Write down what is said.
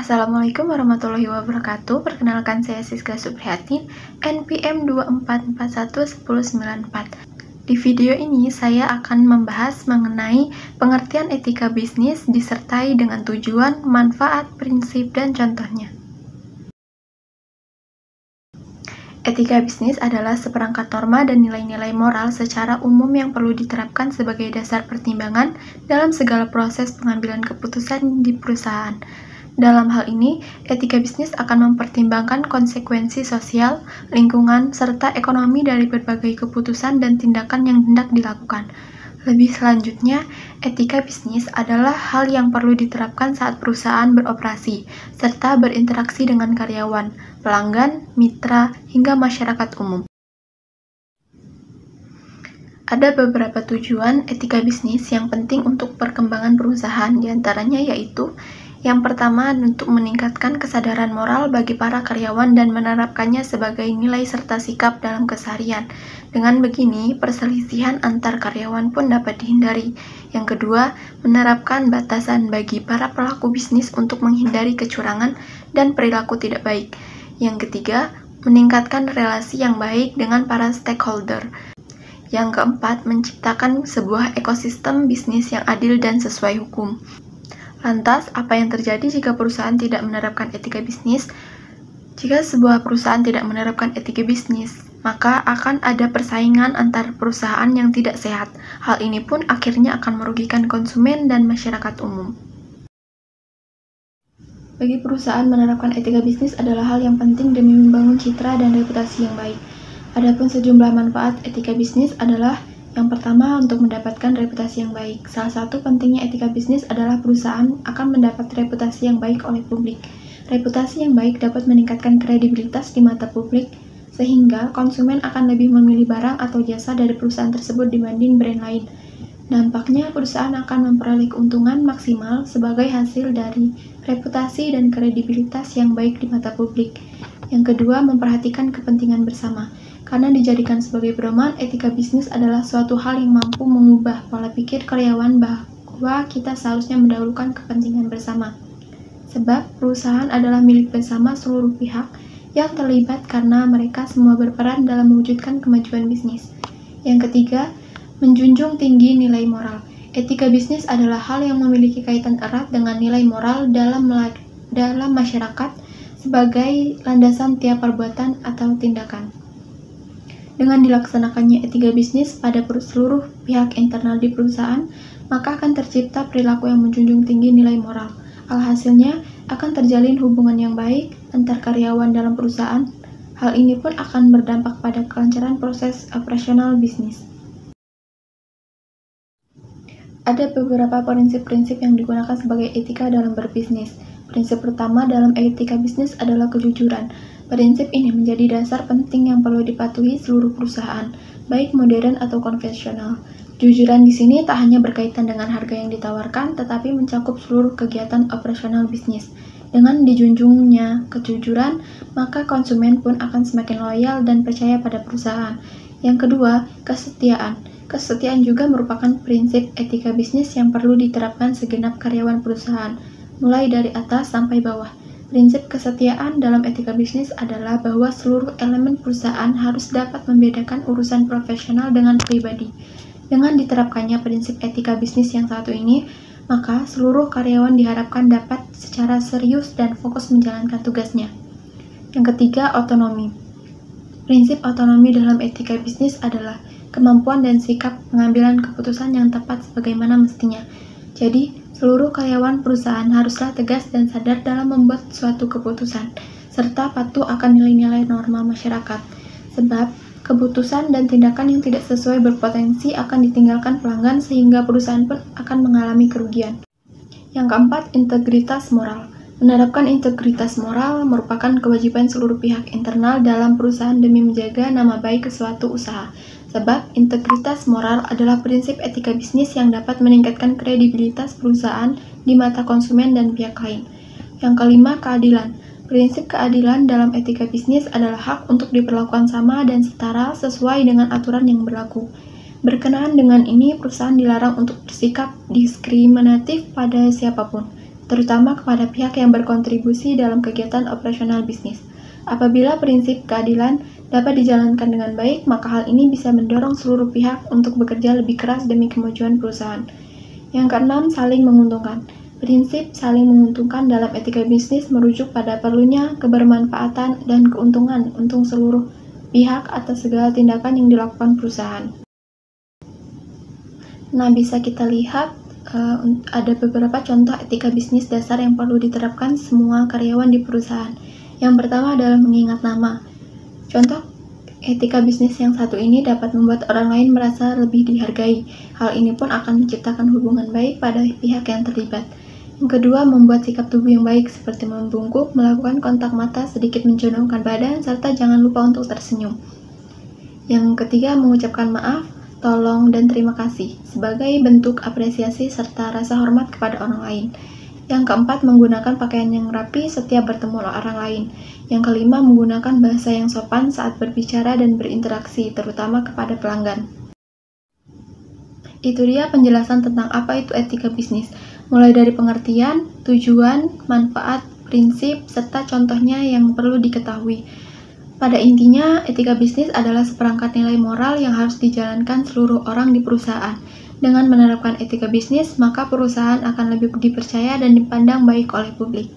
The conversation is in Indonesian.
Assalamualaikum warahmatullahi wabarakatuh. Perkenalkan, saya Siska Suprihatin, NPM 24411094. Di video ini saya akan membahas mengenai pengertian etika bisnis disertai dengan tujuan, manfaat, prinsip, dan contohnya. Etika bisnis adalah seperangkat norma dan nilai-nilai moral secara umum yang perlu diterapkan sebagai dasar pertimbangan dalam segala proses pengambilan keputusan di perusahaan. Dalam hal ini, etika bisnis akan mempertimbangkan konsekuensi sosial, lingkungan, serta ekonomi dari berbagai keputusan dan tindakan yang hendak dilakukan. Lebih selanjutnya, etika bisnis adalah hal yang perlu diterapkan saat perusahaan beroperasi, serta berinteraksi dengan karyawan, pelanggan, mitra, hingga masyarakat umum. Ada beberapa tujuan etika bisnis yang penting untuk perkembangan perusahaan, diantaranya yaitu yang pertama, untuk meningkatkan kesadaran moral bagi para karyawan dan menerapkannya sebagai nilai serta sikap dalam keseharian. Dengan begini, perselisihan antar karyawan pun dapat dihindari. Yang kedua, menerapkan batasan bagi para pelaku bisnis untuk menghindari kecurangan dan perilaku tidak baik. Yang ketiga, meningkatkan relasi yang baik dengan para stakeholder. Yang keempat, menciptakan sebuah ekosistem bisnis yang adil dan sesuai hukum. Lantas, apa yang terjadi jika perusahaan tidak menerapkan etika bisnis? Jika sebuah perusahaan tidak menerapkan etika bisnis, maka akan ada persaingan antar perusahaan yang tidak sehat. Hal ini pun akhirnya akan merugikan konsumen dan masyarakat umum. Bagi perusahaan, menerapkan etika bisnis adalah hal yang penting demi membangun citra dan reputasi yang baik. Adapun sejumlah manfaat etika bisnis adalah yang pertama, untuk mendapatkan reputasi yang baik. Salah satu pentingnya etika bisnis adalah perusahaan akan mendapat reputasi yang baik oleh publik. Reputasi yang baik dapat meningkatkan kredibilitas di mata publik, sehingga konsumen akan lebih memilih barang atau jasa dari perusahaan tersebut dibanding brand lain. Dampaknya, perusahaan akan memperoleh keuntungan maksimal sebagai hasil dari reputasi dan kredibilitas yang baik di mata publik. Yang kedua, memperhatikan kepentingan bersama. Karena dijadikan sebagai pedoman, etika bisnis adalah suatu hal yang mampu mengubah pola pikir karyawan bahwa kita seharusnya mendahulukan kepentingan bersama. Sebab perusahaan adalah milik bersama seluruh pihak yang terlibat karena mereka semua berperan dalam mewujudkan kemajuan bisnis. Yang ketiga, menjunjung tinggi nilai moral. Etika bisnis adalah hal yang memiliki kaitan erat dengan nilai moral dalam masyarakat sebagai landasan tiap perbuatan atau tindakan. Dengan dilaksanakannya etika bisnis pada seluruh pihak internal di perusahaan, maka akan tercipta perilaku yang menjunjung tinggi nilai moral. Alhasilnya, akan terjalin hubungan yang baik antar karyawan dalam perusahaan. Hal ini pun akan berdampak pada kelancaran proses operasional bisnis. Ada beberapa prinsip-prinsip yang digunakan sebagai etika dalam berbisnis. Prinsip pertama dalam etika bisnis adalah kejujuran. Prinsip ini menjadi dasar penting yang perlu dipatuhi seluruh perusahaan, baik modern atau konvensional. Kejujuran di sini tak hanya berkaitan dengan harga yang ditawarkan, tetapi mencakup seluruh kegiatan operasional bisnis. Dengan dijunjungnya kejujuran, maka konsumen pun akan semakin loyal dan percaya pada perusahaan. Yang kedua, kesetiaan. Kesetiaan juga merupakan prinsip etika bisnis yang perlu diterapkan segenap karyawan perusahaan, mulai dari atas sampai bawah. Prinsip kesetiaan dalam etika bisnis adalah bahwa seluruh elemen perusahaan harus dapat membedakan urusan profesional dengan pribadi. Dengan diterapkannya prinsip etika bisnis yang satu ini, maka seluruh karyawan diharapkan dapat secara serius dan fokus menjalankan tugasnya. Yang ketiga, otonomi. Prinsip otonomi dalam etika bisnis adalah kemampuan dan sikap pengambilan keputusan yang tepat sebagaimana mestinya. Jadi, seluruh karyawan perusahaan haruslah tegas dan sadar dalam membuat suatu keputusan, serta patuh akan nilai-nilai norma masyarakat. Sebab, keputusan dan tindakan yang tidak sesuai berpotensi akan ditinggalkan pelanggan sehingga perusahaan pun akan mengalami kerugian. Yang keempat, integritas moral. Menerapkan integritas moral merupakan kewajiban seluruh pihak internal dalam perusahaan demi menjaga nama baik suatu usaha. Sebab, integritas moral adalah prinsip etika bisnis yang dapat meningkatkan kredibilitas perusahaan di mata konsumen dan pihak lain. Yang kelima, keadilan. Prinsip keadilan dalam etika bisnis adalah hak untuk diperlakukan sama dan setara sesuai dengan aturan yang berlaku. Berkenaan dengan ini, perusahaan dilarang untuk bersikap diskriminatif pada siapapun. terutama kepada pihak yang berkontribusi dalam kegiatan operasional bisnis. Apabila prinsip keadilan dapat dijalankan dengan baik, maka hal ini bisa mendorong seluruh pihak untuk bekerja lebih keras demi kemajuan perusahaan. Yang keenam, saling menguntungkan. Prinsip saling menguntungkan dalam etika bisnis merujuk pada perlunya kebermanfaatan dan keuntungan untuk seluruh pihak atas segala tindakan yang dilakukan perusahaan. Nah, bisa kita lihat ada beberapa contoh etika bisnis dasar yang perlu diterapkan semua karyawan di perusahaan. Yang pertama adalah mengingat nama. Contoh etika bisnis yang satu ini dapat membuat orang lain merasa lebih dihargai. Hal ini pun akan menciptakan hubungan baik pada pihak yang terlibat. Yang kedua, membuat sikap tubuh yang baik seperti membungkuk, melakukan kontak mata, sedikit mencondongkan badan, serta jangan lupa untuk tersenyum. Yang ketiga, mengucapkan maaf, tolong, dan terima kasih sebagai bentuk apresiasi serta rasa hormat kepada orang lain. Yang keempat, menggunakan pakaian yang rapi setiap bertemu orang lain. Yang kelima, menggunakan bahasa yang sopan saat berbicara dan berinteraksi, terutama kepada pelanggan. Itu dia penjelasan tentang apa itu etika bisnis, mulai dari pengertian, tujuan, manfaat, prinsip, serta contohnya yang perlu diketahui. Pada intinya, etika bisnis adalah seperangkat nilai moral yang harus dijalankan seluruh orang di perusahaan. Dengan menerapkan etika bisnis, maka perusahaan akan lebih dipercaya dan dipandang baik oleh publik.